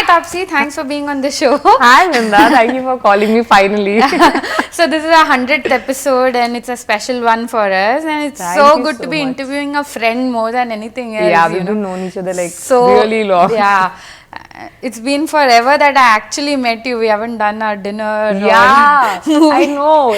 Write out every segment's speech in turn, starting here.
Tapsee. Thanks for being on the show. Hi, Nanda. Thank you for calling me finally. So this is our 100th episode and it's a special one for us. And it's Thank so you good so to be much. interviewing a friend more than anything else. Yeah, we've been known each other like so, really long. Yeah. It's been forever that I actually met you. We haven't done our dinner. Yeah, I know.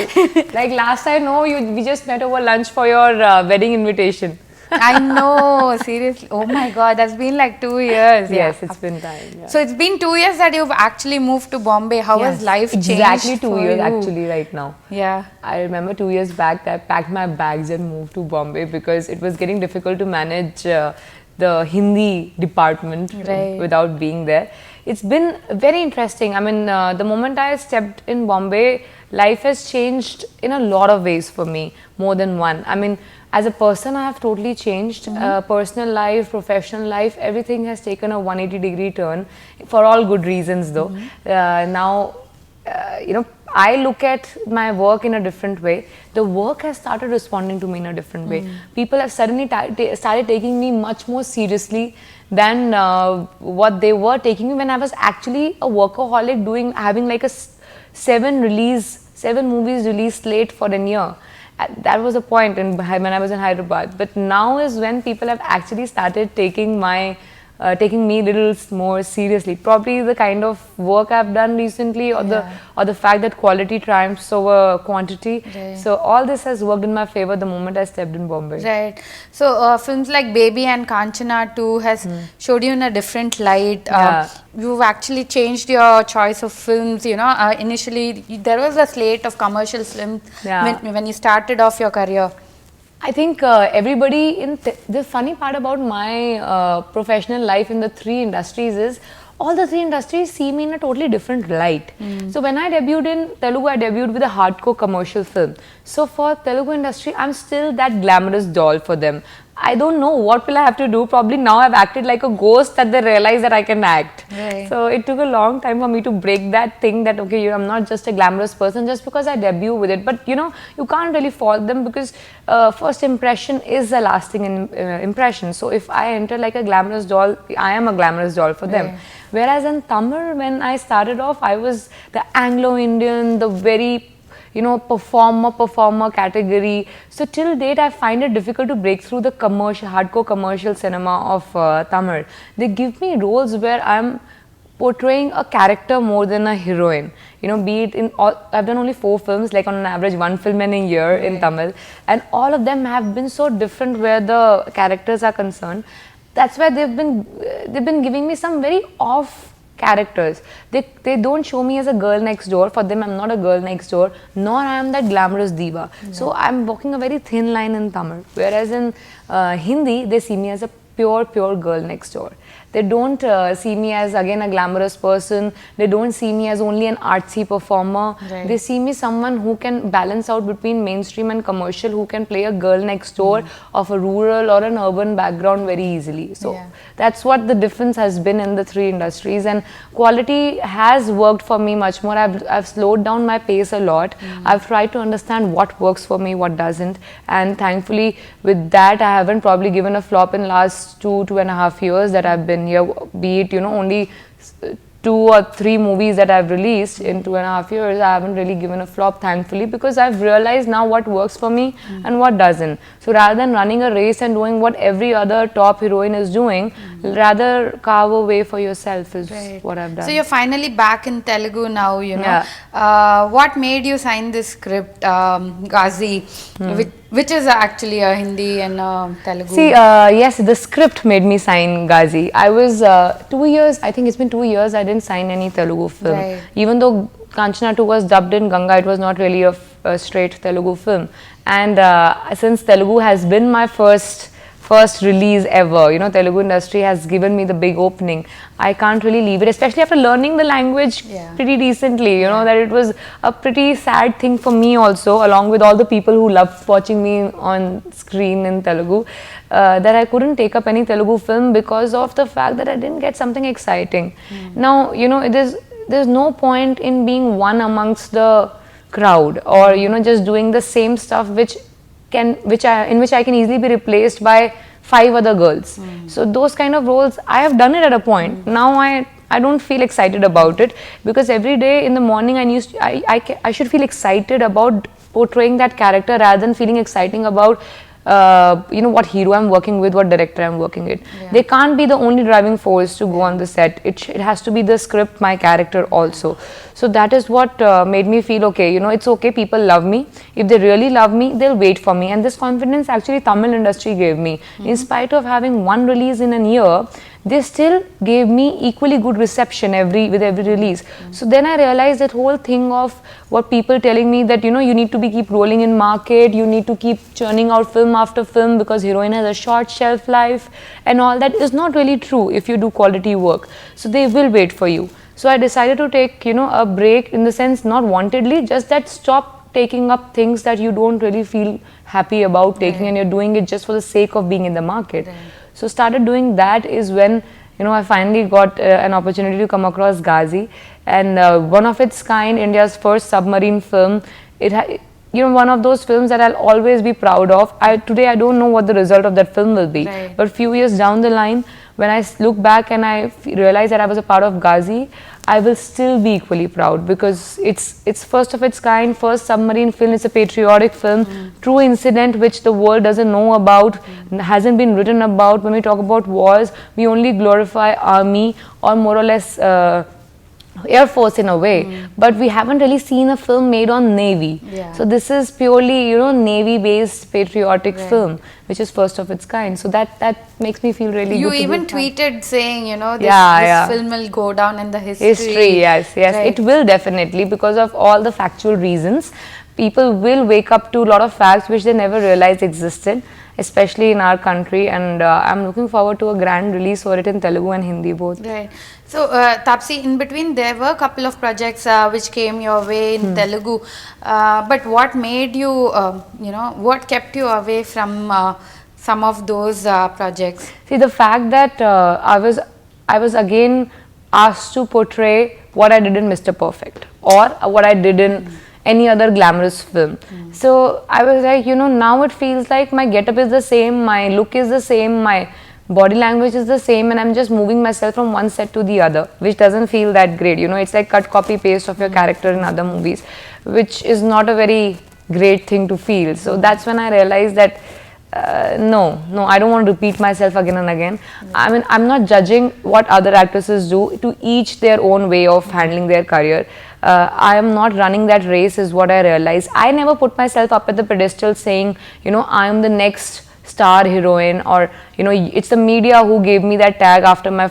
Like last I know, we just met over lunch for your wedding invitation. I know, seriously. Oh my God, that's been like 2 years. Yes, it's been time. Yeah. So it's been 2 years that you've actually moved to Bombay. How has life changed? Exactly 2 years you? actually right now. Yeah. I remember 2 years back that I packed my bags and moved to Bombay because it was getting difficult to manage the Hindi department without being there. It's been very interesting. I mean, the moment I stepped in Bombay, life has changed in a lot of ways for me, more than one. I mean, as a person, I have totally changed. Personal life, professional life, everything has taken a 180-degree turn for all good reasons though. Now, you know, I look at my work in a different way. The work has started responding to me in a different way. People have suddenly started taking me much more seriously than what they were taking me when I was actually a workaholic having like a 7 movies release slate for a year. That was a point when I was in Hyderabad. But now is when people have actually started taking me a little more seriously. Probably the kind of work I've done recently, or the fact that quality triumphs over quantity. So all this has worked in my favor the moment I stepped in Bombay. Right. So films like Baby and Kanchana 2 has showed you in a different light. You've actually changed your choice of films. You know, initially there was a slate of commercial films when you started off your career. I think everybody the funny part about my professional life in the 3 industries is all the 3 industries see me in a totally different light. So when I debuted in Telugu, I debuted with a hardcore commercial film. So for Telugu industry, I'm still that glamorous doll for them. I don't know what will I have to do. Probably now I've acted like a ghost that they realize that I can act. So it took a long time for me to break that thing that okay, I'm not just a glamorous person just because I debut with it. But you know, you can't really fault them because first impression is a lasting impression. So if I enter like a glamorous doll, I am a glamorous doll for them. Whereas in Tamil, when I started off, I was the Anglo-Indian, the very performer category. So till date, I find it difficult to break through the hardcore commercial cinema of Tamil. They give me roles where I'm portraying a character more than a heroine. You know, be it in I've done only 4 films, like on an average 1 film in a year in Tamil, and all of them have been so different where the characters are concerned. That's why they've been giving me some very off characters. They don't show me as a girl next door. For them, I'm not a girl next door, nor I am that glamorous diva. So I'm walking a very thin line in Tamil. Whereas in Hindi, they see me as a pure girl next door. They don't see me as again a glamorous person. They don't see me as only an artsy performer. They see me someone who can balance out between mainstream and commercial, who can play a girl next door of a rural or an urban background very easily. So that's what the difference has been in the 3 industries, and quality has worked for me much more. I've slowed down my pace a lot. I've tried to understand what works for me, what doesn't, and thankfully with that I haven't probably given a flop in last 2.5 years that I've been here, be it only 2 or 3 movies that I've released in 2.5 years. I haven't really given a flop, thankfully, because I've realized now what works for me and what doesn't. So rather than running a race and doing what every other top heroine is doing, rather carve a way for yourself is what I've done. So you're finally back in Telugu now, you know. What made you sign this script, Ghazi, which is actually a Hindi and Telugu? See, yes, the script made me sign Ghazi. I was 2 years, I think it's been 2 years, I didn't sign any Telugu film. Even though Kanchana 2 was dubbed in Ganga, it was not really a straight Telugu film. And since Telugu has been my first release ever, Telugu industry has given me the big opening. I can't really leave it, especially after learning the language pretty decently, that it was a pretty sad thing for me also, along with all the people who loved watching me on screen in Telugu, that I couldn't take up any Telugu film because of the fact that I didn't get something exciting. Now, there's no point in being one amongst the crowd, or just doing the same stuff in which I can easily be replaced by 5 other girls. So those kind of roles, I have done it at a point. Now I I don't feel excited about it, because every day in the morning I should feel excited about portraying that character rather than feeling exciting about what hero I'm working with, what director I'm working with. They can't be the only driving force to go on the set. It has to be the script, my character also. So that is what made me feel, okay, it's okay, people love me. If they really love me, they'll wait for me. And this confidence actually Tamil industry gave me. In spite of having one release in a year, they still gave me equally good reception with every release. So then I realized that whole thing of what people telling me that, you need to keep rolling in market, you need to keep churning out film after film because heroine has a short shelf life and all that is not really true if you do quality work. So they will wait for you. So I decided to take, a break, in the sense not wantedly, just that stop taking up things that you don't really feel happy about taking, and you're doing it just for the sake of being in the market. So started doing that is when, I finally got an opportunity to come across Ghazi, and one of its kind, India's first submarine film. One of those films that I'll always be proud of. Today I don't know what the result of that film will be, but few years down the line, when I look back and I realize that I was a part of Ghazi, I will still be equally proud, because it's first of its kind, first submarine film. It's a patriotic film, true incident which the world doesn't know about, hasn't been written about. When we talk about wars, we only glorify army or more or less Air Force in a way, but we haven't really seen a film made on Navy. So this is purely, Navy-based patriotic film, which is first of its kind. So that makes me feel really good. You even tweeted saying, this film will go down in the history. Yes. It will definitely, because of all the factual reasons. People will wake up to a lot of facts which they never realized existed, especially in our country, and I'm looking forward to a grand release for it in Telugu and Hindi both. Right. So, Tapsee, in between there were a couple of projects which came your way in Telugu, but what made you, what kept you away from some of those projects? See, the fact that I was again asked to portray what I did in Mr. Perfect, or what I did in any other glamorous film. So I was like, now it feels like my getup is the same, my look is the same, my body language is the same, and I'm just moving myself from one set to the other, which doesn't feel that great. It's like cut, copy, paste of your character in other movies, which is not a very great thing to feel. So that's when I realized that no, I don't want to repeat myself again and again. I mean, I'm not judging what other actresses do, to each their own way of handling their career. I am not running that race, is what I realized. I never put myself up at the pedestal saying, I am the next star heroine, or it's the media who gave me that tag after my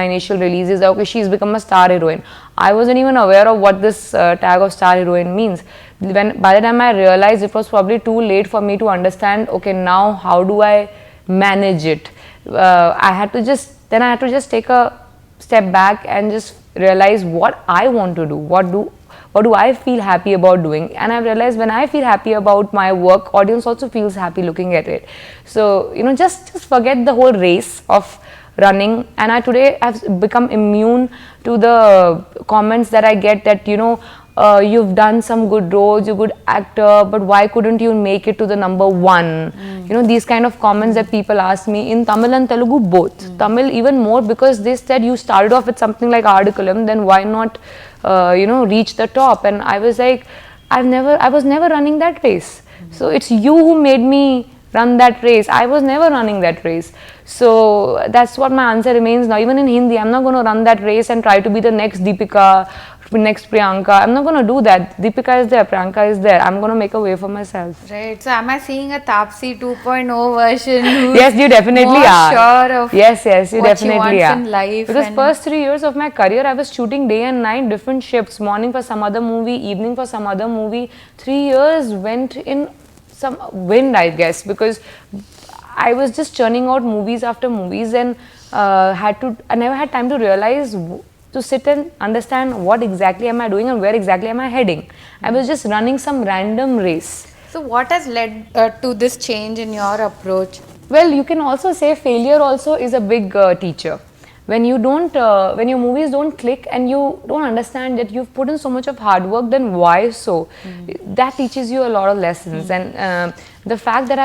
initial releases that, okay, she's become a star heroine. I wasn't even aware of what this tag of star heroine means. By the time I realized, it was probably too late for me to understand, okay, now how do I manage it? I had to just take a step back and just realize what I want to do, what do I feel happy about doing. And I realized when I feel happy about my work, audience also feels happy looking at it. So just forget the whole race of running. And I today have become immune to the comments that I get that you've done some good roles, you're a good actor, but why couldn't you make it to the number one? These kind of comments that people ask me in Tamil and Telugu both. Tamil even more, because they said you started off with something like Adukalam, then why not reach the top? And I was like, I was never running that race. So it's you who made me run that race. I was never running that race. So that's what my answer remains now. Even in Hindi, I'm not going to run that race and try to be the next Deepika, next Priyanka. I'm not going to do that. Deepika is there, Priyanka is there. I'm going to make a way for myself. Right. So am I seeing a Tapsee 2.0 version? Yes, you definitely are. Sure of yes, you what definitely you are. want in life. Because first 3 years of my career, I was shooting day and night, different shifts. Morning for some other movie, evening for some other movie. 3 years went in some wind, I guess, because I was just churning out movies after movies, and I never had time to realize, to sit and understand what exactly am I doing and where exactly am I heading. I was just running some random race. So what has led to this change in your approach? Well, you can also say failure also is a big teacher. When you don't, when your movies don't click and you don't understand that you've put in so much of hard work, then why so? That teaches you a lot of lessons. And the fact that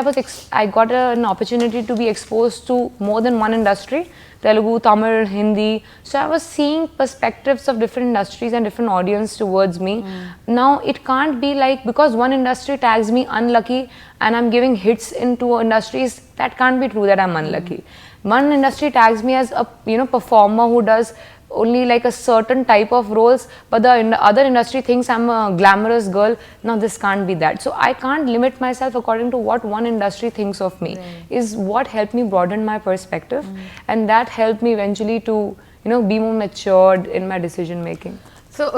I got an opportunity to be exposed to more than one industry, Telugu, Tamil, Hindi. So I was seeing perspectives of different industries and different audience towards me. Now it can't be like, because one industry tags me unlucky and I'm giving hits into industries, that can't be true that I'm unlucky. One industry tags me as a performer who does only like a certain type of roles, but the other industry thinks I'm a glamorous girl. Now this can't be that. So I can't limit myself according to what one industry thinks of me. Is what helped me broaden my perspective, and that helped me eventually to be more matured in my decision making. So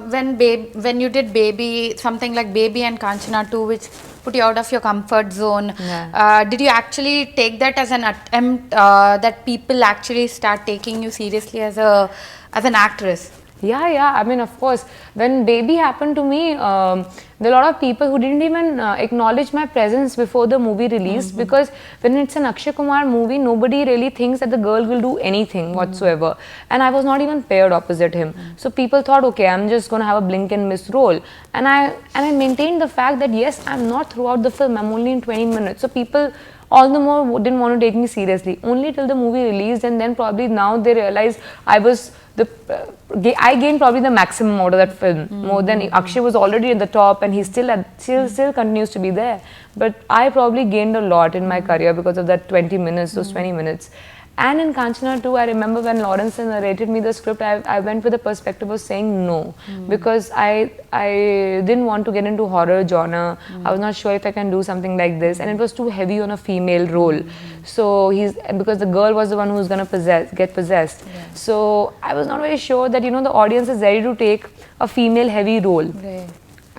when you did Baby, something like Baby and Kanchana 2, which put you out of your comfort zone, did you actually take that as an attempt that people actually start taking you seriously as an actress? Yeah. I mean, of course, when Baby happened to me, there are a lot of people who didn't even acknowledge my presence before the movie released, because when it's an Akshay Kumar movie, nobody really thinks that the girl will do anything whatsoever. And I was not even paired opposite him. So people thought, okay, I'm just going to have a blink and miss role. And I maintained the fact that yes, I'm not throughout the film, I'm only in 20 minutes. So people all the more didn't want to take me seriously, only till the movie released, and then probably now they realize I gained probably the maximum out of that film, more than Akshay was already at the top, and he still continues to be there. But I probably gained a lot in my career because of that 20 minutes, those 20 minutes. And in Kanchana 2, I remember when Lawrence narrated me the script, I went with the perspective of saying no, because I didn't want to get into horror genre. I was not sure if I can do something like this, and it was too heavy on a female role. So because the girl was the one who was going to get possessed. So I was not very sure that the audience is ready to take a female heavy role.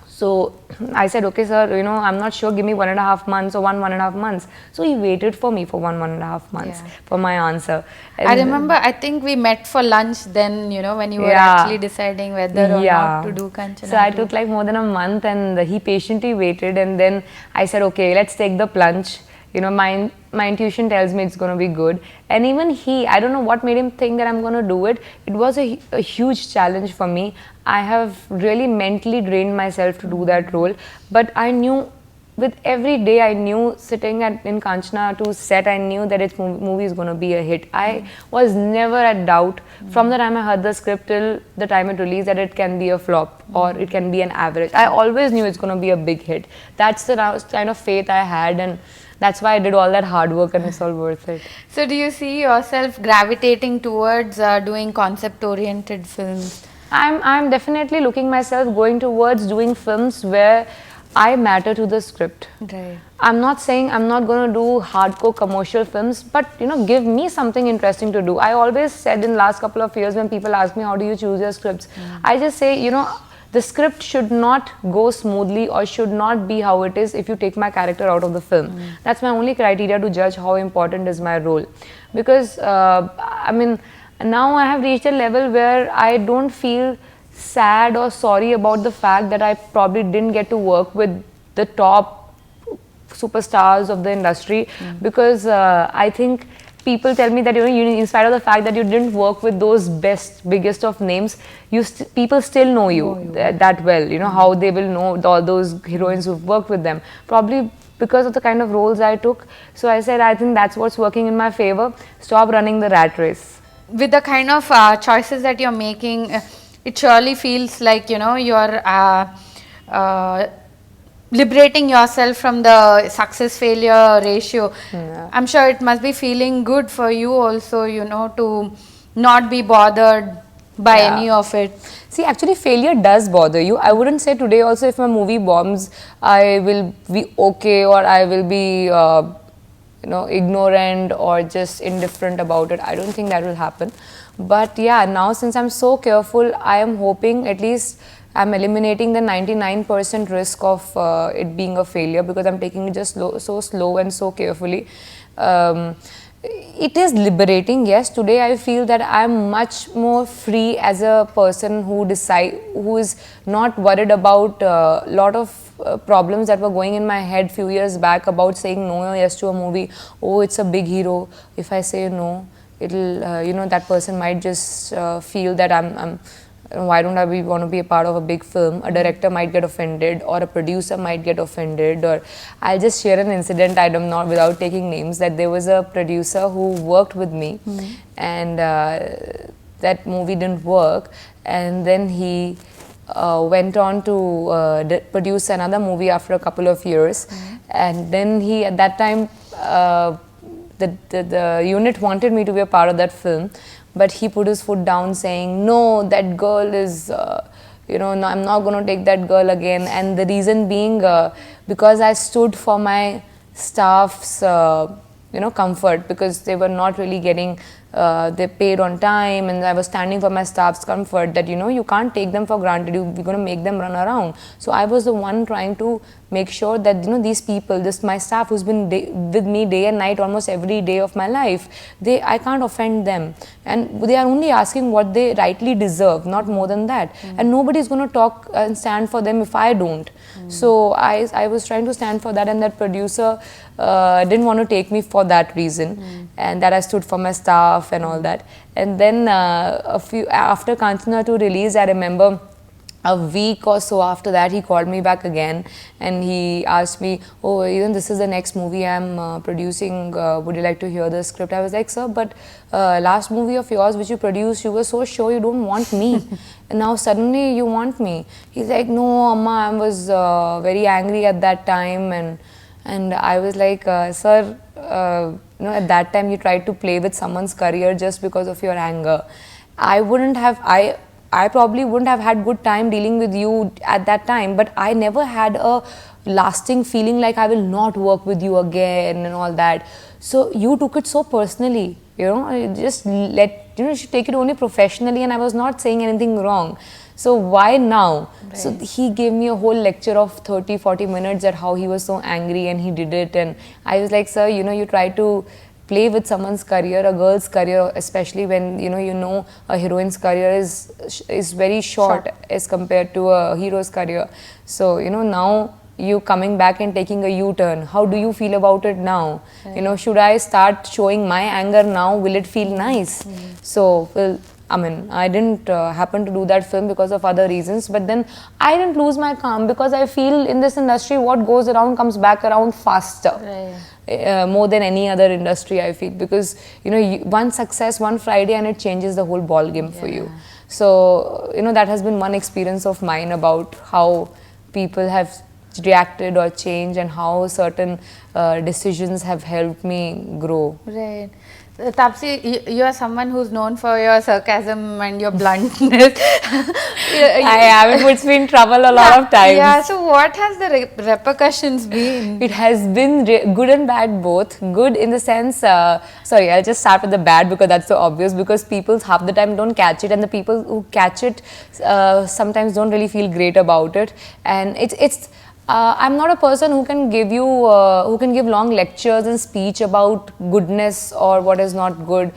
So I said, okay, sir, I'm not sure, give me 1.5 months or 1.5 months. So he waited for me for 1.5 months for my answer. And I remember, I think we met for lunch then, when you were actually deciding whether or not to do Kanchana. So I took like more than a month, and he patiently waited, and then I said, okay, let's take the plunge. My intuition tells me it's going to be good. And even I don't know what made him think that I'm going to do it. It was a huge challenge for me. I have really mentally drained myself to do that role. But I knew, with every day, I knew sitting in Kanchana 2 set, I knew that its movie is going to be a hit. I was never at doubt from the time I heard the script till the time it released that it can be a flop or it can be an average. I always knew it's going to be a big hit. That's the kind of faith I had, and that's why I did all that hard work, and it's all worth it. So do you see yourself gravitating towards doing concept-oriented films? I'm definitely looking myself going towards doing films where I matter to the script. Right. I'm not saying I'm not going to do hardcore commercial films, but give me something interesting to do. I always said in the last couple of years when people ask me how do you choose your scripts, I just say, the script should not go smoothly or should not be how it is if you take my character out of the film. That's my only criteria to judge how important is my role. Because, now I have reached a level where I don't feel sad or sorry about the fact that I probably didn't get to work with the top superstars of the industry, because I think people tell me that in spite of the fact that you didn't work with those biggest of names, people still know you that well. How they will know all those heroines who've worked with them, probably because of the kind of roles I took. So I said, I think that's what's working in my favor. Stop running the rat race. With the kind of choices that you're making, it surely feels like you're liberating yourself from the success-failure ratio. I'm sure it must be feeling good for you also, to not be bothered by any of it. See, actually failure does bother you. I wouldn't say today also if my movie bombs, I will be okay, or I will be ignorant or just indifferent about it. I don't think that will happen. But yeah, now since I'm so careful, I am hoping at least I'm eliminating the 99% risk of it being a failure, because I'm taking it just so slow and so carefully. It is liberating, yes. Today I feel that I'm much more free as a person who is not worried about a lot of problems that were going in my head few years back about saying no or yes to a movie. Oh, it's a big hero. If I say no, it'll that person might just feel that I'm Why don't I want to be a part of a big film? A director might get offended, or a producer might get offended. Or I'll just share an incident. I don't know, without taking names, that there was a producer who worked with me, and that movie didn't work, and then he went on to produce another movie after a couple of years, and then he, at that time, the unit wanted me to be a part of that film, but he put his foot down saying, no, that girl is, no, I'm not going to take that girl again. And the reason being, because I stood for my staff's, comfort, because they were not really getting, they paid on time, and I was standing for my staff's comfort, that, you can't take them for granted, you're going to make them run around. So I was the one trying to make sure that, these people, my staff who's been with me day and night almost every day of my life, I can't offend them, and they are only asking what they rightly deserve, not more than that. And nobody's going to talk and stand for them if I don't. So I was trying to stand for that, and that producer didn't want to take me for that reason, and that I stood for my staff and all that. And then after Kanchana 2 release, I remember a week or so after that, he called me back again, and he asked me, oh, this is the next movie I'm producing, would you like to hear the script? I was like, sir, but last movie of yours which you produced, you were so sure you don't want me, and now suddenly you want me. He's like, no, Amma, I was very angry at that time, and I was like, sir, at that time you tried to play with someone's career just because of your anger. I probably wouldn't have had good time dealing with you at that time, but I never had a lasting feeling like I will not work with you again and all that. So you took it so personally, just you should take it only professionally, and I was not saying anything wrong. So why now? Right. So he gave me a whole lecture of 30-40 minutes at how he was so angry and he did it, and I was like, sir, you try to play with someone's career, a girl's career, especially when a heroine's career is very short as compared to a hero's career. So now you coming back and taking a U-turn, how do you feel about it now? Right. Should I start showing my anger now? Will it feel nice? So I didn't happen to do that film because of other reasons, but then I didn't lose my calm, because I feel in this industry what goes around comes back around faster. Right. More than any other industry, I feel, because one success, one Friday, and it changes the whole ball game for you. So that has been one experience of mine about how people have reacted or changed, and how certain decisions have helped me grow. Right. Tapsee, you are someone who's known for your sarcasm and your bluntness. I am. It puts me in trouble a lot of times. Yeah, so what has the repercussions been? It has been good and bad both. Good in the sense, sorry, I'll just start with the bad because that's so obvious, because people half the time don't catch it, and the people who catch it sometimes don't really feel great about it. And I'm not a person who can give long lectures and speech about goodness or what is not good.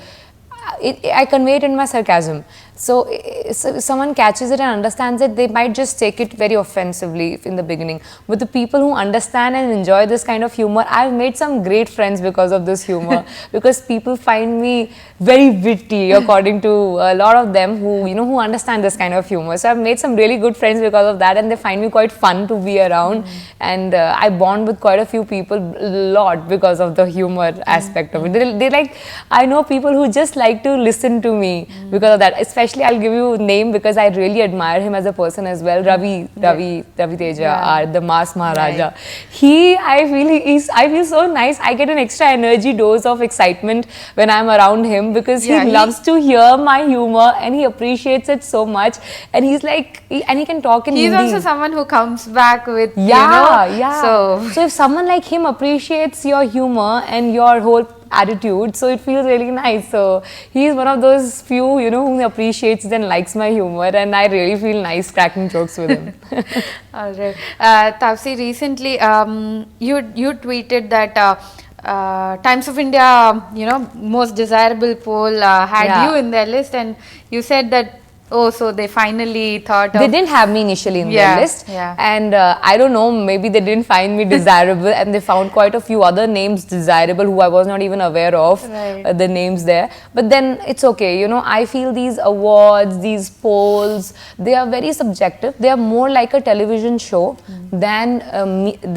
I convey it in my sarcasm. So if someone catches it and understands it, they might just take it very offensively in the beginning. But the people who understand and enjoy this kind of humor, I've made some great friends because of this humor. Because people find me very witty, according to a lot of them who understand this kind of humor. So I've made some really good friends because of that, and they find me quite fun to be around. And I bond with quite a few people a lot because of the humor aspect of it. They like, I know people who just like to listen to me because of that. Especially I'll give you a name because I really admire him as a person as well. Ravi Teja, the Mass Maharaja. Right. I feel so nice. I get an extra energy dose of excitement when I'm around him, because he loves to hear my humor and he appreciates it so much. And he's like, and he can talk in Hindi. He's also someone who comes back with, So if someone like him appreciates your humor and your whole attitude, so it feels really nice. So he's one of those few who appreciates and likes my humor, and I really feel nice cracking jokes with him. All right. Tapsee, recently you tweeted that Times of India most desirable poll had you in their list, and you said that Oh, so they finally thought They of. didn't have me initially in Yeah, their list, yeah. and I don't know, maybe they didn't find me desirable, and they found quite a few other names desirable who I was not even aware of, Right. the names there. But then it's okay, you know. I feel these awards, these polls, they are very subjective. They are more like a television show than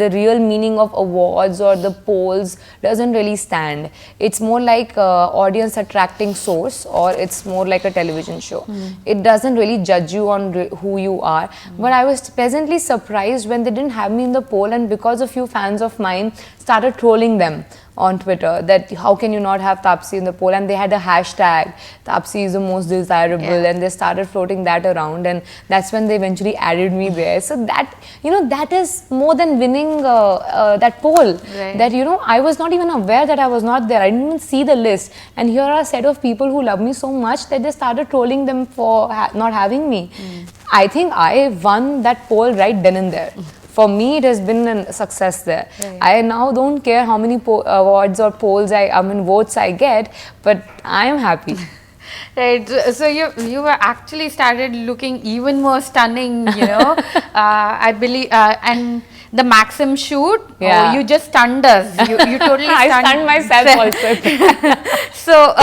the real meaning of awards or the polls doesn't really stand. It's more like audience attracting source, or it's more like a television show. It doesn't really judge you on who you are. But I was pleasantly surprised when they didn't have me in the poll, and because a few fans of mine started trolling them on Twitter that how can you not have Tapsee in the poll, and they had a hashtag Tapsee is the most desirable, and they started floating that around, and that's when they eventually added me there. So that, you know, that is more than winning that poll. Right. That, you know, I was not even aware that I was not there. I didn't even see the list, and here are a set of people who love me so much that they started trolling them for not having me. I think I won that poll right then and there. For me, it has been a success there. Right. I now don't care how many awards or polls votes I get, but I am happy. Right, so you were actually started looking even more stunning, you know. I believe, and the Maxim shoot, Yeah. you just stunned us. You totally I stunned myself also. So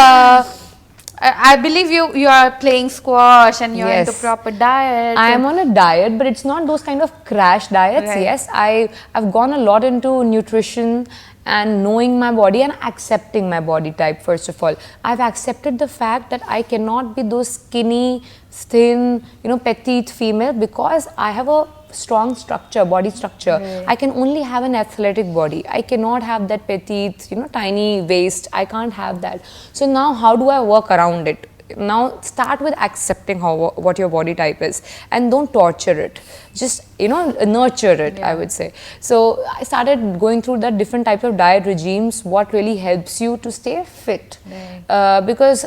I believe you are playing squash and you're Yes. into proper diet. I am on a diet, but it's not those kind of crash diets. Right. Yes, I've gone a lot into nutrition and knowing my body and accepting my body type. First of all, I've accepted the fact that I cannot be those skinny, thin, you know, petite female, because I have a strong structure, body structure. Right. I can only have an athletic body. I cannot have that petite, you know, tiny waist. I can't have that. So now how do I work around it? Now start with accepting what your body type is, and don't torture it. Just, you know, nurture it, I would say. So I started going through the different types of diet regimes, what really helps you to stay fit. Right. Because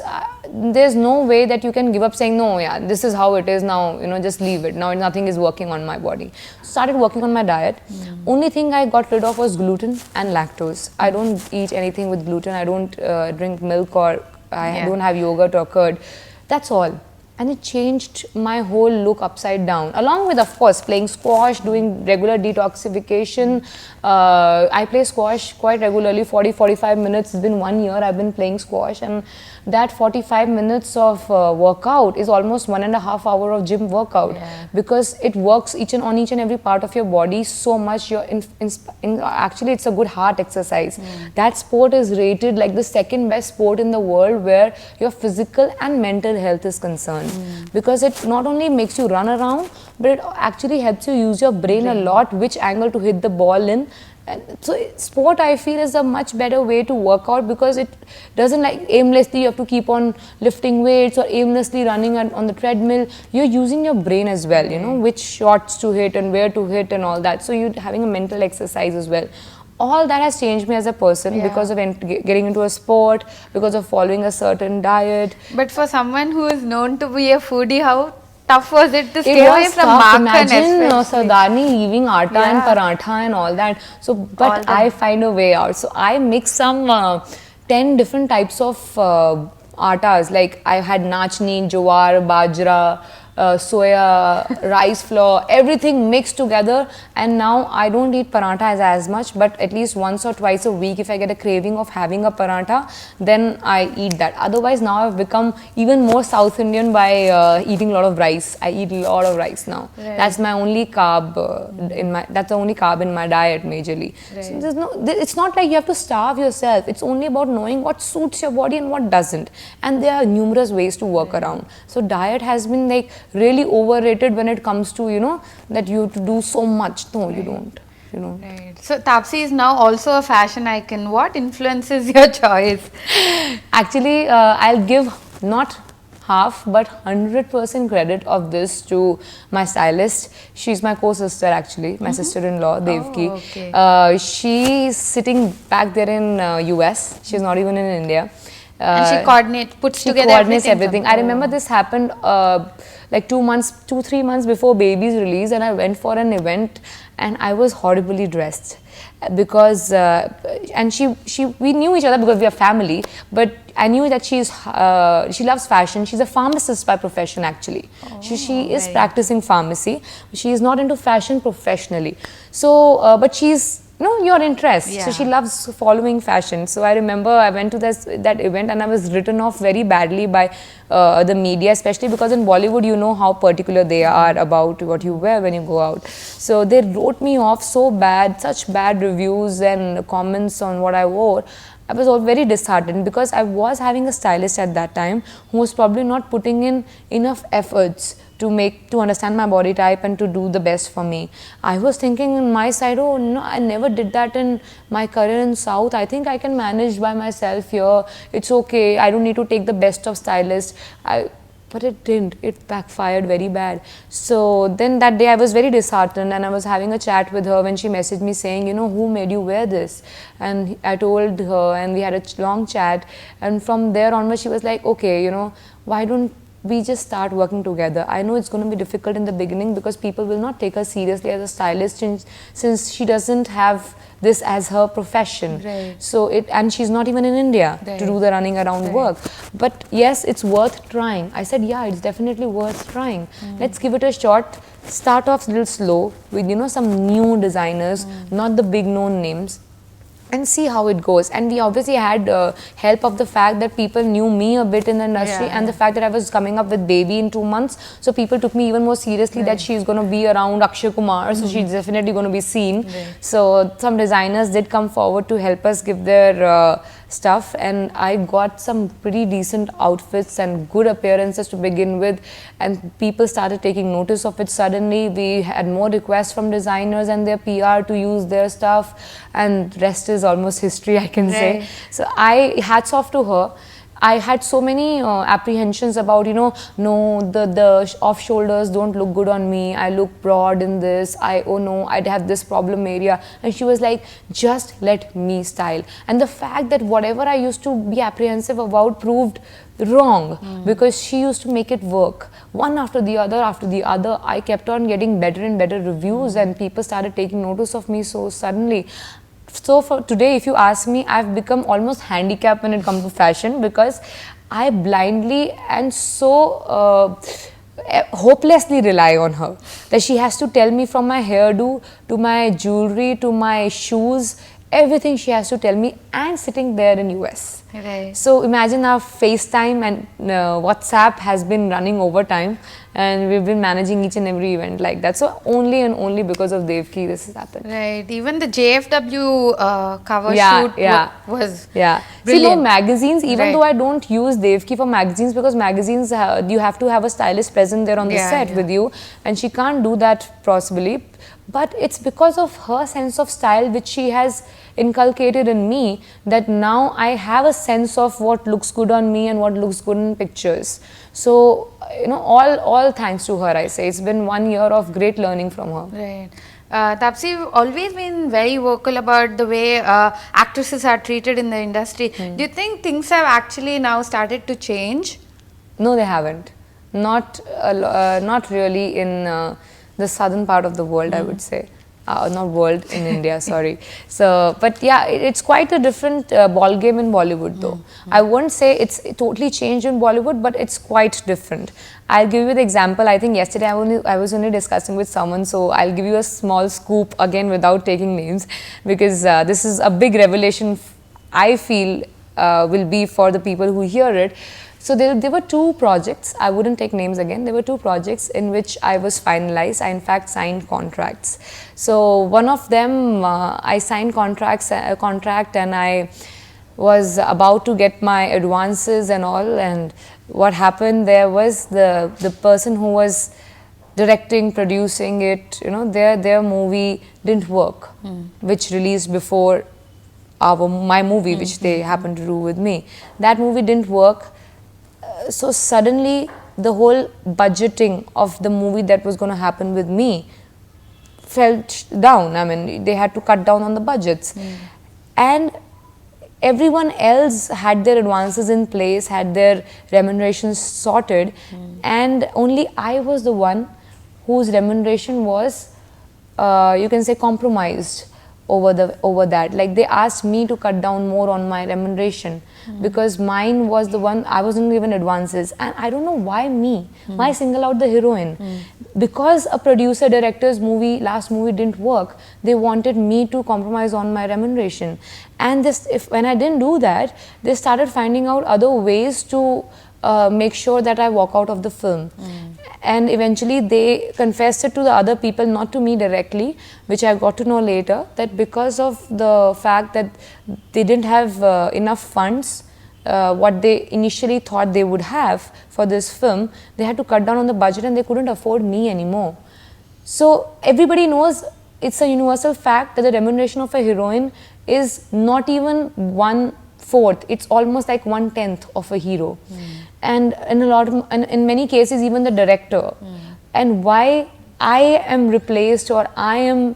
there's no way that you can give up saying, no, yeah, this is how it is now, you know, just leave it. Now nothing is working on my body. Started working on my diet. Only thing I got rid of was gluten and lactose. I don't eat anything with gluten. I don't drink milk, or I don't have yogurt or curd. That's all. And it changed my whole look upside down. Along with, of course, playing squash, doing regular detoxification. I play squash quite regularly, 40-45 minutes. It's been 1 year I've been playing squash. And that 45 minutes of workout is almost 1.5 hours of gym workout. Because it works on each and every part of your body so much. Actually, it's a good heart exercise. That sport is rated like the second best sport in the world where your physical and mental health is concerned. Because it not only makes you run around, but it actually helps you use your brain a lot, which angle to hit the ball in. And so sport, I feel, is a much better way to work out, because it doesn't like aimlessly you have to keep on lifting weights or aimlessly running on the treadmill. You're using your brain as well, you know, which shots to hit and where to hit and all that. So you're having a mental exercise as well. All that has changed me as a person because of getting into a sport, because of following a certain diet. But for someone who is known to be a foodie, how tough was it to It stay away was from tough. Makhan? Imagine Especially? Sardarni leaving atta and paratha and all that. So, but I find a way out. So I mix some 10 different types of attas. Like I had nachni, jowar, bajra, soya, rice flour, everything mixed together. And now I don't eat parathas as much, but at least once or twice a week, if I get a craving of having a paratha, then I eat that. Otherwise, now I've become even more South Indian by eating a lot of rice. I eat a lot of rice now. Right. That's my only carb that's the only carb in my diet majorly. Right. So it's not like you have to starve yourself. It's only about knowing what suits your body and what doesn't. And there are numerous ways to work around. So diet has been like really overrated when it comes to, you know, that you have to do so much. No, you don't. You know. Right. So Tapsee is now also a fashion icon. What influences your choice? Actually, I'll give not half but 100% credit of this to my stylist. She's my co-sister actually, my sister-in-law Devki. Oh, okay. She's sitting back there in US. She's not even in India. And she puts together coordinates everything. I remember this happened like 2-3 months before baby's release, and I went for an event and I was horribly dressed because and we knew each other because we are family, but I knew that she loves fashion. She's a pharmacist by profession actually. She is practicing pharmacy. She is not into fashion professionally. So but she's your interest. So she loves following fashion. So I remember I went to that event and I was written off very badly by the media, especially because in Bollywood you know how particular they are about what you wear when you go out. So they wrote me off so bad, such bad reviews and comments on what I wore. I was all very disheartened because I was having a stylist at that time who was probably not putting in enough efforts to understand my body type and to do the best for me. I was thinking in my side, oh no, I never did that in my career in South. I think I can manage by myself here. It's okay. I don't need to take the best of stylists. But it didn't. It backfired very bad. So then that day I was very disheartened and I was having a chat with her when she messaged me saying, who made you wear this? And I told her and we had a long chat. And from there onwards she was like, okay, why don't we just start working together? I know it's going to be difficult in the beginning because people will not take her seriously as a stylist since she doesn't have this as her profession. Right. So and she's not even in India to do the running around work. But yes, it's worth trying. I said, yeah, it's definitely worth trying. Let's give it a shot. Start off a little slow with some new designers, not the big known names, and see how it goes. And we obviously had help of the fact that people knew me a bit in the industry and the fact that I was coming up with baby in 2 months. So people took me even more seriously that she's going to be around Akshay Kumar. So she's definitely going to be seen. So some designers did come forward to help us give their stuff, and I got some pretty decent outfits and good appearances to begin with, and people started taking notice of it. Suddenly we had more requests from designers and their PR to use their stuff, and rest is almost history, I can say. So hats off to her. I had so many apprehensions about, no, the off shoulders don't look good on me. I look broad in this. Oh no, I'd have this problem area. And she was like, just let me style. And the fact that whatever I used to be apprehensive about proved wrong because she used to make it work. One after the other, I kept on getting better and better reviews and people started taking notice of me so suddenly. So for today, if you ask me, I've become almost handicapped when it comes to fashion because I blindly and so hopelessly rely on her. That she has to tell me from my hairdo to my jewelry to my shoes, everything she has to tell me, and sitting there in US. Right. So imagine our FaceTime and WhatsApp has been running overtime, and we've been managing each and every event like that. So only and only because of Devki this has happened. Right. Even the JFW cover shoot was brilliant. See, no magazines, even though I don't use Devki for magazines because magazines, you have to have a stylist present there on the set with you, and she can't do that possibly. But it's because of her sense of style which she has inculcated in me that now I have a sense of what looks good on me and what looks good in pictures. So, all thanks to her, I say. It's been 1 year of great learning from her. Right. Tapsee, you've always been very vocal about the way actresses are treated in the industry. Do you think things have actually now started to change? No, they haven't. Not really in the southern part of the world, I would say. Not world, in India, sorry. So, but yeah, it's quite a different ball game in Bollywood though. I won't say it's totally changed in Bollywood, but it's quite different. I'll give you the example. I think yesterday I was only discussing with someone, so I'll give you a small scoop again without taking names, because this is a big revelation I feel will be for the people who hear it. So there were 2 projects, I wouldn't take names again, there were 2 projects in which I was finalized. I in fact signed contracts. So one of them, I signed contract and I was about to get my advances and all, and what happened there was the person who was directing, producing it, their movie didn't work, which released before my movie, which they happened to do with me. That movie didn't work. So suddenly the whole budgeting of the movie that was going to happen with me fell down. I mean, they had to cut down on the budgets. And everyone else had their advances in place, had their remunerations sorted, and only I was the one whose remuneration was, you can say, compromised over that. Like, they asked me to cut down more on my remuneration because mine was the one, I wasn't given advances, and I don't know why me. Why single out the heroine? Because a producer director's last movie didn't work, they wanted me to compromise on my remuneration. And when I didn't do that, they started finding out other ways to make sure that I walk out of the film. And eventually they confessed it to the other people, not to me directly, which I got to know later, that because of the fact that they didn't have enough funds, what they initially thought they would have for this film, they had to cut down on the budget and they couldn't afford me anymore. So everybody knows, it's a universal fact that the remuneration of a heroine is not even 1/4, it's almost like 1/10 of a hero. And in many cases, even the director. And why I am replaced or I am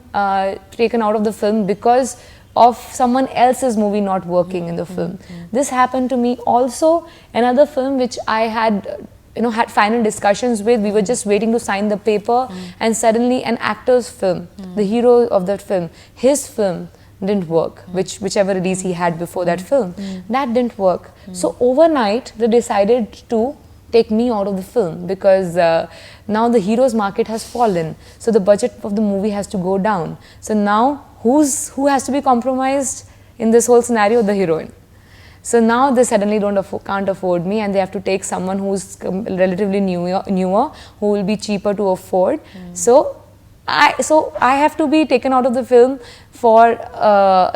taken out of the film because of someone else's movie not working in the film. This happened to me also. Another film which I had had final discussions with, we were just waiting to sign the paper, and suddenly an actor's film, the hero of that film, his film didn't work, whichever release he had before that film, that didn't work. So overnight they decided to take me out of the film because now the hero's market has fallen, so the budget of the movie has to go down. So now who has to be compromised in this whole scenario? The heroine. So now they suddenly can't afford me, and they have to take someone who's relatively newer, who will be cheaper to afford. So I have to be taken out of the film for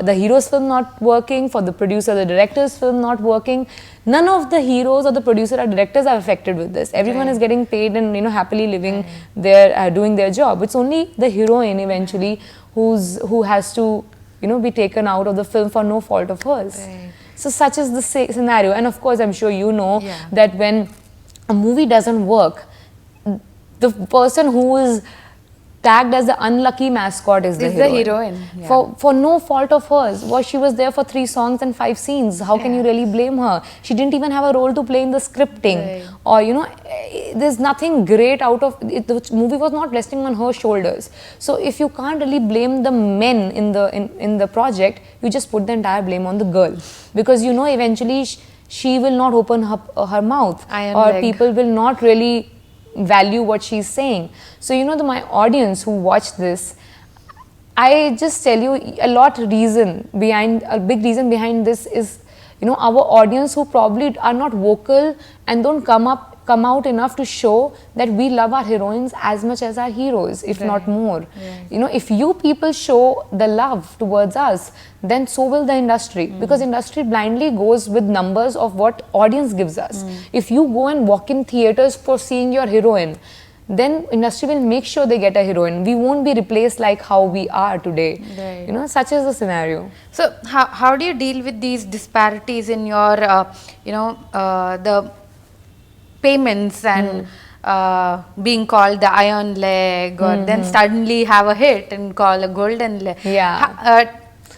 the hero's film not working, for the producer, the director's film not working. None of the heroes or the producer or directors are affected with this. Everyone is getting paid and happily living there, doing their job. It's only the heroine eventually who has to be taken out of the film for no fault of hers. So such is the scenario. And of course, I'm sure you know that when a movie doesn't work, the person who is tagged as the unlucky mascot is the heroine. For no fault of hers. She was there for 3 songs and 5 scenes. How can you really blame her? She didn't even have a role to play in the scripting. Or there's nothing great out of it. The movie was not resting on her shoulders. So if you can't really blame the men in the project, you just put the entire blame on the girl, because eventually she will not open her mouth, people will not really value what she's saying. So my audience who watch this, I just tell you, a big reason behind this is our audience who probably are not vocal and don't come out enough to show that we love our heroines as much as our heroes, if not more. If you people show the love towards us, then so will the industry, because industry blindly goes with numbers of what audience gives us. If you go and walk in theaters for seeing your heroine, then industry will make sure they get a heroine. We won't be replaced like how we are today. Such is the scenario. So how do you deal with these disparities in your the payments and being called the iron leg, or then suddenly have a hit and call a golden leg?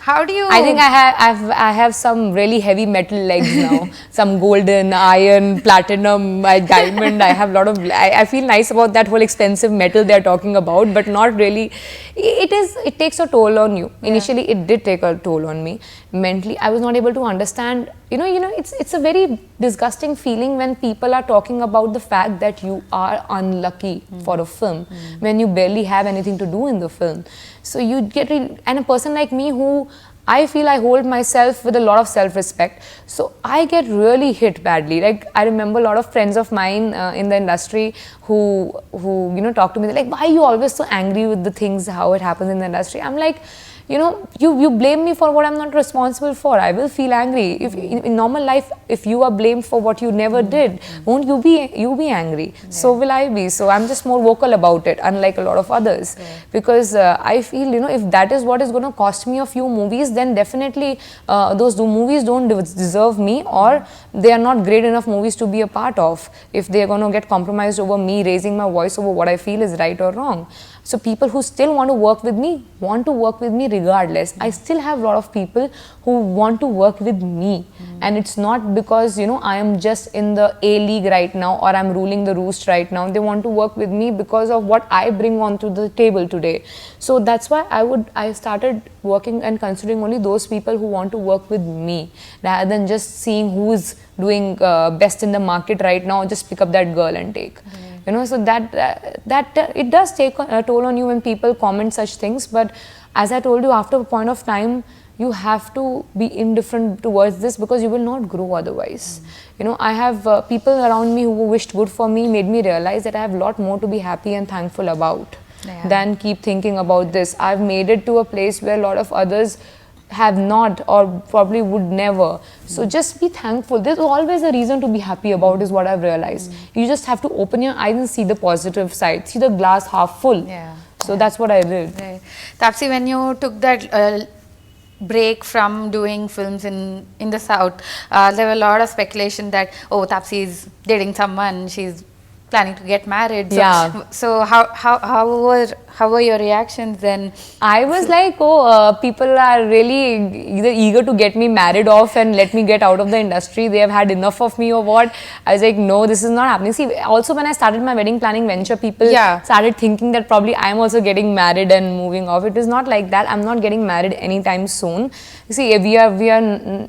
How do you? I think I have some really heavy metal legs now. Some golden, iron, platinum, diamond. I have a lot of. I feel nice about that whole expensive metal they are talking about, but not really. It takes a toll on you. Initially, it did take a toll on me mentally. I was not able to understand. It's a very disgusting feeling when people are talking about the fact that you are unlucky for a film when you barely have anything to do in the film. So you get, and a person like me who I feel I hold myself with a lot of self-respect, so I get really hit badly. Like, I remember a lot of friends of mine in the industry who talk to me, they're like, why are you always so angry with the things, how it happens in the industry? I'm like, you blame me for what I'm not responsible for. I will feel angry. If in normal life, if you are blamed for what you never did, won't you be angry? So will I be. So I'm just more vocal about it, unlike a lot of others, because I feel if that is what is going to cost me a few movies, then definitely those movies don't deserve me, or they are not great enough movies to be a part of, if they are going to get compromised over me raising my voice over what I feel is right or wrong. So people who still want to work with me regardless. I still have a lot of people who want to work with me, and it's not because, you know, I am just in the A league right now or I'm ruling the roost right now. They want to work with me because of what I bring onto the table today. So that's why I started working and considering only those people who want to work with me, rather than just seeing who's doing best in the market right now. Just pick up that girl and take. You know, so that it does take a toll on you when people comment such things. But as I told you, after a point of time, you have to be indifferent towards this, because you will not grow otherwise. You know, I have people around me who wished good for me, made me realize that I have a lot more to be happy and thankful about than keep thinking about this. I've made it to a place where a lot of others have not, or probably would never. So just be thankful. There's always a reason to be happy about, is what I've realized. You just have to open your eyes and see the positive side, see the glass half full. So that's what I did. Tapsee, when you took that break from doing films in the South, there were a lot of speculation that, oh, Tapsee is dating someone, she's planning to get married. So, so how were your reactions then? I was like, oh, people are really either eager to get me married off and let me get out of the industry. They have had enough of me or what? I was like, no, this is not happening. See, also when I started my wedding planning venture, people started thinking that probably I'm also getting married and moving off. It is not like that. I'm not getting married anytime soon. You see, we are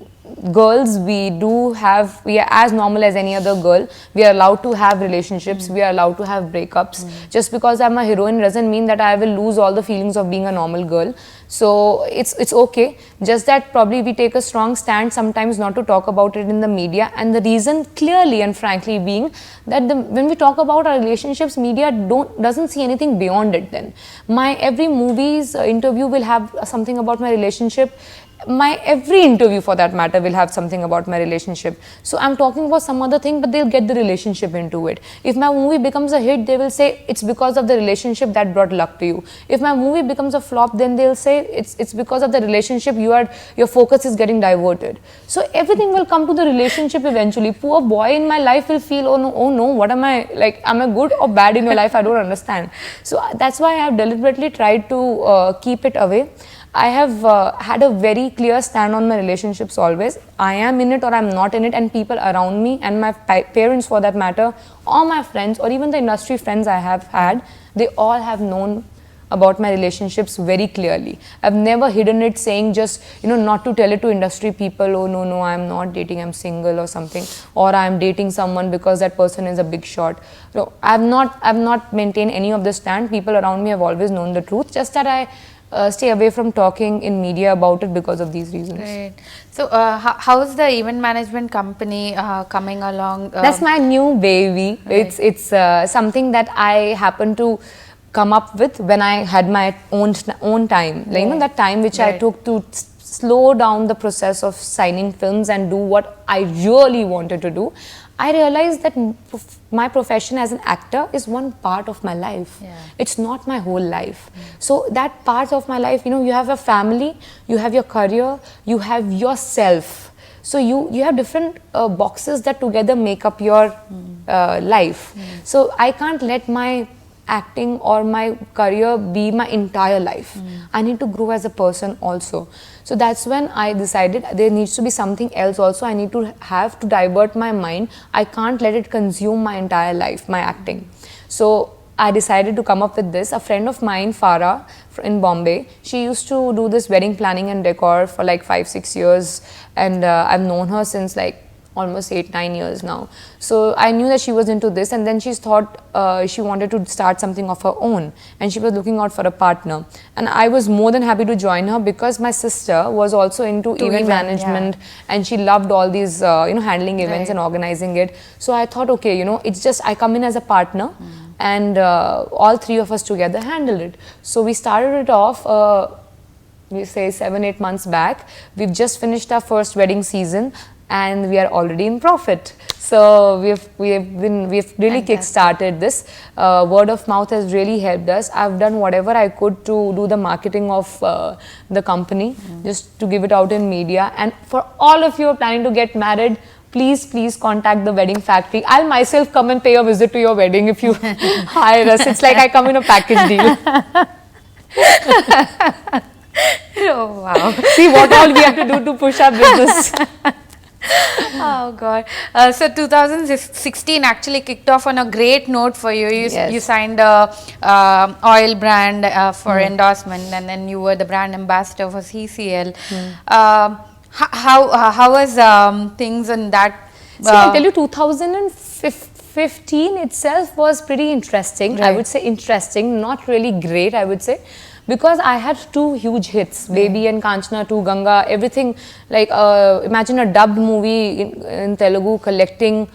girls, we are as normal as any other girl. We are allowed to have relationships, we are allowed to have breakups. Just because I'm a heroine doesn't mean that I will lose all the feelings of being a normal girl. So it's okay, just that probably we take a strong stand sometimes not to talk about it in the media, and the reason clearly and frankly being that when we talk about our relationships, media doesn't see anything beyond it. Then my every movie's interview will have something about my relationship. My every interview for that matter will have something about my relationship. So I'm talking about some other thing, but they'll get the relationship into it. If my movie becomes a hit, they will say it's because of the relationship that brought luck to you. If my movie becomes a flop, then they'll say it's because of the relationship your focus is getting diverted. So everything will come to the relationship eventually. Poor boy in my life will feel, oh no, what am I, like, am I good or bad in your life? I don't understand. So that's why I have deliberately tried to keep it away. I have had a very clear stand on my relationships always. I am in it or I'm not in it, and people around me and my parents for that matter, or my friends, or even the industry friends I have had, they all have known about my relationships very clearly. I've never hidden it, saying just, not to tell it to industry people, oh no, I'm not dating, I'm single or something, or I'm dating someone because that person is a big shot. No, I've not maintained any of this stand. People around me have always known the truth, just that I stay away from talking in media about it because of these reasons. Right. So, how is the event management company coming along? That's my new baby. Right. It's something that I happened to come up with when I had my own time. Like, that time which I took to slow down the process of signing films and do what I really wanted to do. I realized that my profession as an actor is one part of my life. It's not my whole life. So that part of my life, you have a family, you have your career, you have yourself. So you have different boxes that together make up your life. So I can't let my acting or my career be my entire life. I need to grow as a person also. So that's when I decided there needs to be something else also. I need to have to divert my mind. I can't let it consume my entire life, my acting. So I decided to come up with this. A friend of mine, Farah, in Bombay, she used to do this wedding planning and decor for like 5-6 years, and I've known her since like almost 8-9 years now. So I knew that she was into this, and then she thought she wanted to start something of her own, and she was looking out for a partner. And I was more than happy to join her because my sister was also into event management, and she loved all these handling events and organizing it. So I thought, okay, it's just I come in as a partner, and all three of us together handle it. So we started it off we say 7-8 months back. We've just finished our first wedding season, and we are already in profit. So we've really kick-started this. Word of mouth has really helped us. I've done whatever I could to do the marketing of the company, just to give it out in media. And for all of you who are planning to get married, please contact the wedding factory. I'll myself come and pay a visit to your wedding if you hire us. It's like I come in a package deal. Oh wow. See what all we have to do to push our business. Oh God. So 2016 actually kicked off on a great note for you. You signed a oil brand for endorsement, and then you were the brand ambassador for CCL. How was things in that? See, I'll tell you, 2015 itself was pretty interesting. I would say interesting, not really great, I would say. Because I had two huge hits, Baby and Kanchana 2, Ganga, everything. Like, imagine a dubbed movie in Telugu collecting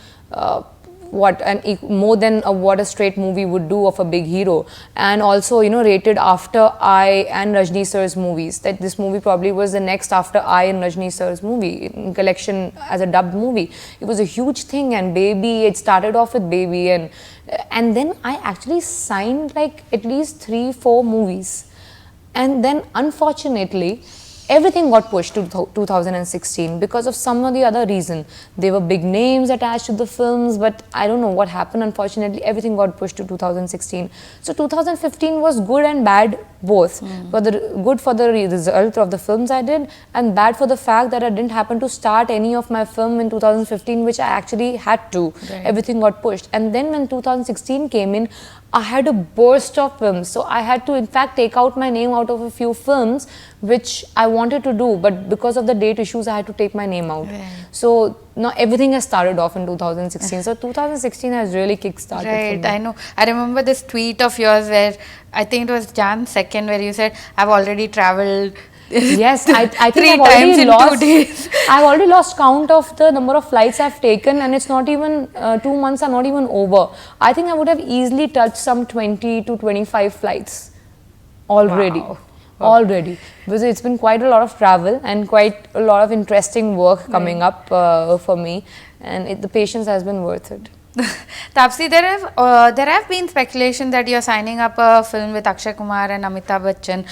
more than what a straight movie would do of a big hero. And also, you know, rated after I and Rajni sir's movies. That this movie probably was the next after I and Rajni sir's movie in collection as a dubbed movie. It was a huge thing, and Baby, it started off with Baby, and then I actually signed like at least 3-4 movies. And then unfortunately, everything got pushed to 2016 because of some or the other reason. There were big names attached to the films, but I don't know what happened. Unfortunately, everything got pushed to 2016. So 2015 was good and bad both. Good for the result of the films I did, and bad for the fact that I didn't happen to start any of my film in 2015, which I actually had to. Everything got pushed. And then when 2016 came in, I had a burst of films. So I had to in fact take out my name out of a few films which I wanted to do, but because of the date issues I had to take my name out. So now everything has started off in 2016. So 2016 has really kick-started for me. I know. I remember this tweet of yours where I think it was Jan 2nd where you said, I've already traveled. Yes, I think 3 I've times already in lost, 2 days. I've already lost count of the number of flights I've taken, and it's not even 2 months are not even over. I think I would have easily touched some 20 to 25 flights already. Wow. Already, because it's been quite a lot of travel and quite a lot of interesting work coming up for me, and the patience has been worth it. Tapsee, there have been speculation that you're signing up a film with Akshay Kumar and Amitabh Bachchan.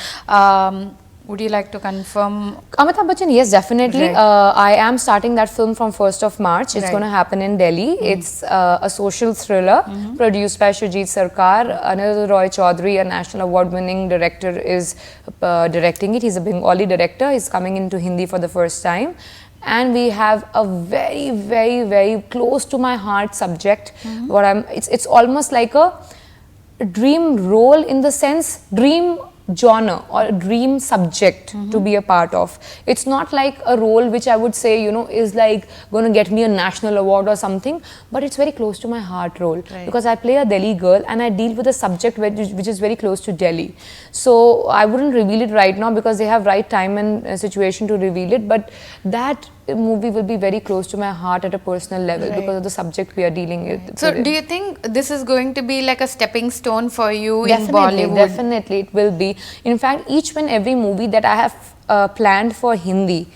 Would you like to confirm? Amitabh Bachchan, yes, definitely. I am starting that film from 1st of March. It's going to happen in Delhi. It's a social thriller produced by Shujit Sarkar. Anil Roy Chaudhary, a National Award-winning director, is directing it. He's a Bengali director. He's coming into Hindi for the first time. And we have a very, very, very close to my heart subject. It's almost like a dream role, in the sense, dream genre or dream subject to be a part of. It's not like a role which I would say, you know, is like going to get me a national award or something, but it's very close to my heart role, because I play a Delhi girl and I deal with a subject which is very close to Delhi. So I wouldn't reveal it right now because they have right time and situation to reveal it, but that movie will be very close to my heart at a personal level because of the subject we are dealing with. So do you think this is going to be like a stepping stone for you in Bollywood? Definitely it will be. In fact, each and every movie that I have planned for Hindi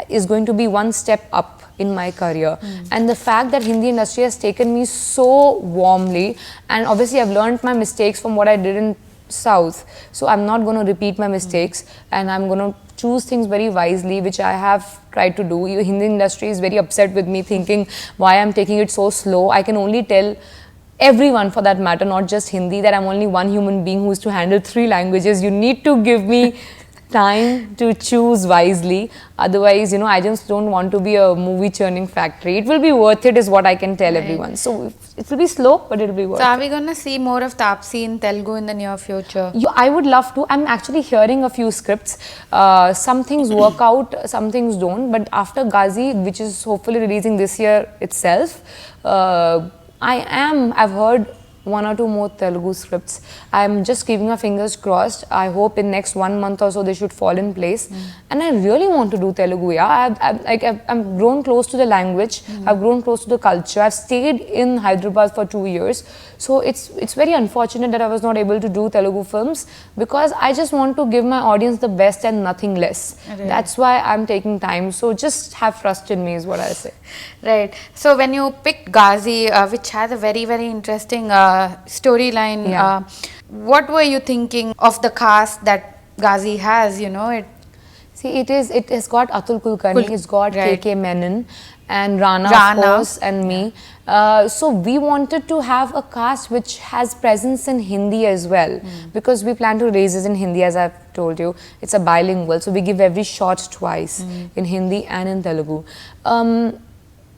is going to be one step up in my career. And the fact that Hindi industry has taken me so warmly, and obviously I've learned my mistakes from what I did in South, so I'm not going to repeat my mistakes, and I'm going to choose things very wisely, which I have tried to do. Even Hindi industry is very upset with me, thinking why I'm taking it so slow. I can only tell everyone, for that matter, not just Hindi, that I'm only one human being who is to handle 3 languages. You need to give me time to choose wisely. Otherwise, you know, I just don't want to be a movie churning factory. It will be worth it, is what I can tell everyone. So it will be slow, but it will be worth it. So are we going to see more of Tapsee in Telugu in the near future? I would love to. I'm actually hearing a few scripts. Some things work out, some things don't. But after Ghazi, which is hopefully releasing this year itself, I've heard 1 or 2 more Telugu scripts. I'm just keeping my fingers crossed. I hope in next 1 month or so they should fall in place. And I really want to do Telugu. Yeah, I've grown close to the language. I've grown close to the culture. I've stayed in Hyderabad for 2 years. So it's very unfortunate that I was not able to do Telugu films, because I just want to give my audience the best and nothing less. That's why I'm taking time. So just have trust in me, is what I say. Right. So when you picked Ghazi, which has a very, very interesting storyline, what were you thinking of the cast that Ghazi has? You know, See, it has got Atul Kulkarni, it's got KK Menon, and Rana, Rana. of course, and me. So we wanted to have a cast which has presence in Hindi as well, because we plan to release it in Hindi, as I've told you. It's a bilingual, so we give every shot twice, in Hindi and in Telugu.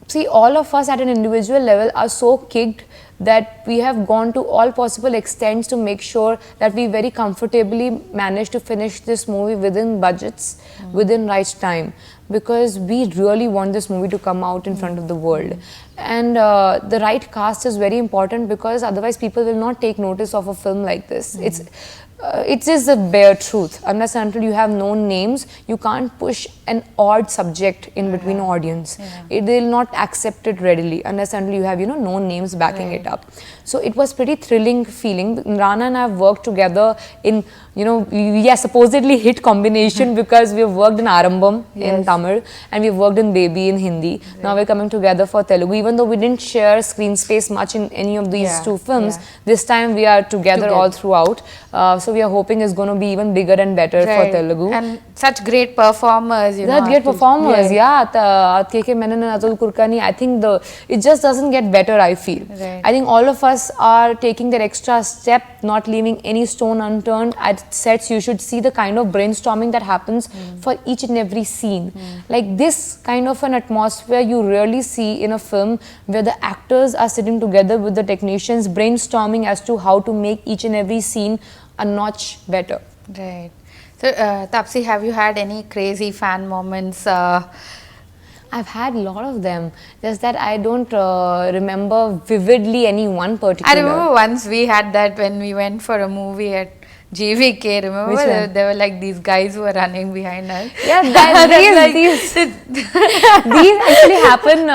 See, all of us at an individual level are so kicked that we have gone to all possible extents to make sure that we very comfortably manage to finish this movie within budgets, within right time, because we really want this movie to come out in front of the world. And the right cast is very important, because otherwise people will not take notice of a film like this. It is the bare truth. Unless and until you have known names, you can't push an odd subject in between audience. They will not accept it readily unless and until you have, known names backing it up. So it was pretty thrilling feeling. Rana and I have worked together in, we are supposedly hit combination because we have worked in Arambam in Tamil and we have worked in Baby in Hindi. Now we're coming together for Telugu. Even though we didn't share screen space much in any of these two films, this time we are together all throughout. So we are hoping it's going to be even bigger and better for Telugu. And such great performers, Such great performers, KK Menon and Atul Kurkani. I think it just doesn't get better, I feel. I think all of us are taking that extra step, not leaving any stone unturned. At sets, you should see the kind of brainstorming that happens for each and every scene. Like this kind of an atmosphere you rarely see in a film, where the actors are sitting together with the technicians brainstorming as to how to make each and every scene a notch better. Right. So, Tapsee, have you had any crazy fan moments? I've had a lot of them. Just that I don't remember vividly any one particular. I remember once we had that when we went for a movie at GVK. Remember, there were like these guys who were running behind us. Yeah, these actually happen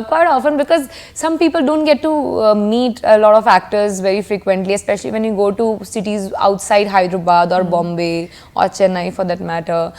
quite often, because some people don't get to meet a lot of actors very frequently, especially when you go to cities outside Hyderabad or Bombay or Chennai for that matter.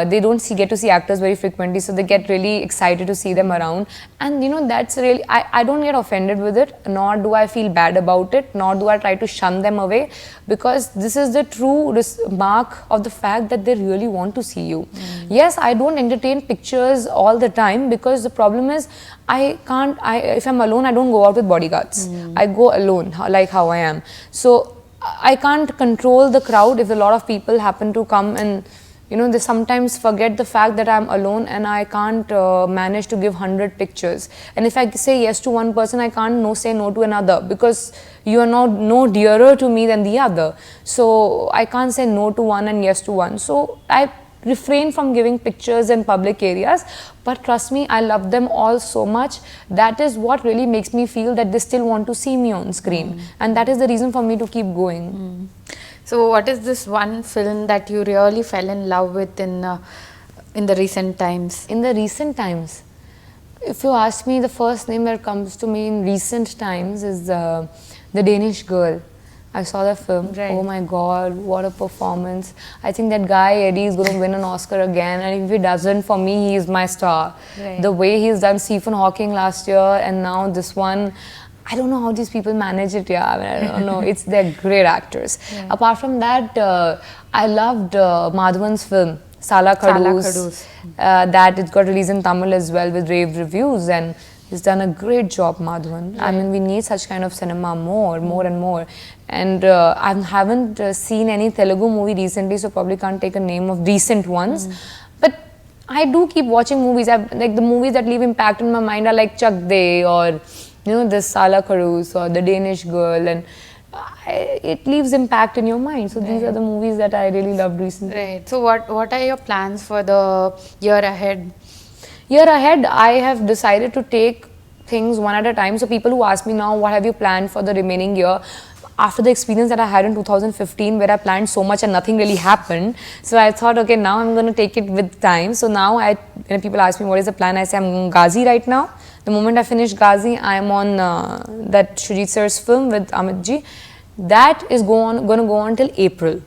They don't get to see actors very frequently, so they get really excited to see them around. And that's really, I don't get offended with it, nor do I feel bad about it, nor do I try to shun them away, because this is the true mark of the fact that they really want to see you. Yes, I don't entertain pictures all the time, because the problem is if I'm alone, I don't go out with bodyguards. I go alone, like how I am. So I can't control the crowd if a lot of people happen to come, and they sometimes forget the fact that I'm alone and I can't manage to give 100 pictures. And if I say yes to one person, I can't say no to another, because you are no dearer to me than the other. So I can't say no to one and yes to one. So I refrain from giving pictures in public areas. But trust me, I love them all so much. That is what really makes me feel that they still want to see me on screen. And that is the reason for me to keep going. So what is this one film that you really fell in love with in the recent times? In the recent times? If you ask me, the first name that comes to me in recent times is The Danish Girl. I saw the film. Right. Oh my God, what a performance. I think that guy Eddie is going to win an Oscar again, and if he doesn't, for me, he is my star. Right. The way he's done Stephen Hawking last year and now this one, I don't know how these people manage it. I don't know. They're great actors. Yeah. Apart from that, I loved Madhavan's film, Sala Kadus. That it got released in Tamil as well with rave reviews, and he's done a great job, Madhavan. Yeah. I mean, we need such kind of cinema more and more. And I haven't seen any Telugu movie recently, so probably can't take a name of recent ones. But I do keep watching movies. Like the movies that leave impact in my mind are like Chak De, or this Sala Kadus or The Danish Girl, and it leaves impact in your mind. So these are the movies that I really loved recently. Right. So what are your plans for the year ahead? Year ahead, I have decided to take things one at a time. So people who ask me now, what have you planned for the remaining year? After the experience that I had in 2015, where I planned so much and nothing really happened, so I thought, okay, now I'm going to take it with time. So now when people ask me what is the plan, I say I'm in Ghazi right now. The moment I finish Ghazi, I am on that Shujit sir's film with Amit ji. That is going to go on till April.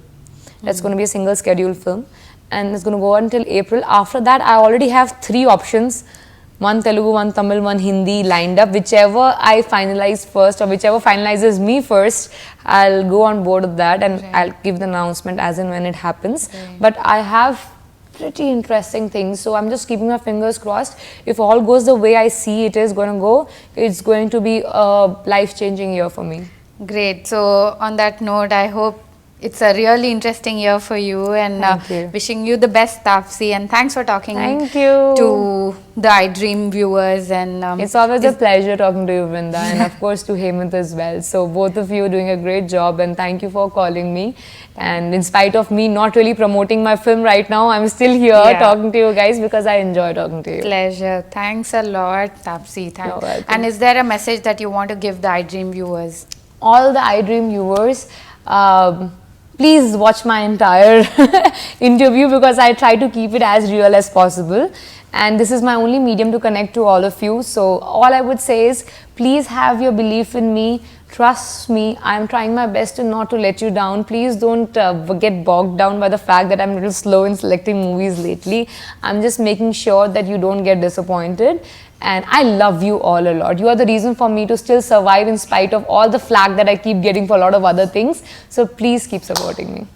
That's going to be a single schedule film, and it's going to go on till April. After that, I already have 3 options. One Telugu, one Tamil, one Hindi lined up. Whichever I finalize first, or whichever finalizes me first, I'll go on board with that, and I'll give the announcement as and when it happens. But I have pretty interesting things. So I'm just keeping my fingers crossed. If all goes the way I see it is going to go, it's going to be a life-changing year for me. Great. So on that note, I hope it's a really interesting year for you, and Thank you. wishing you the best, Tapsee. And thanks for talking Thank you. to the iDream viewers. And it's always a pleasure talking to you, Vrinda, and of course to Hemant as well. So both of you are doing a great job, and thank you for calling me. And in spite of me not really promoting my film right now, I'm still here talking to you guys because I enjoy talking to you. Pleasure. Thanks a lot, Tapsee. You're welcome. And is there a message that you want to give the iDream viewers? All the iDream viewers, please watch my entire interview because I try to keep it as real as possible. And this is my only medium to connect to all of you. So all I would say is, please have your belief in me. Trust me, I'm trying my best to not to let you down. Please don't get bogged down by the fact that I'm a little slow in selecting movies lately. I'm just making sure that you don't get disappointed. And I love you all a lot. You are the reason for me to still survive in spite of all the flack that I keep getting for a lot of other things. So please keep supporting me.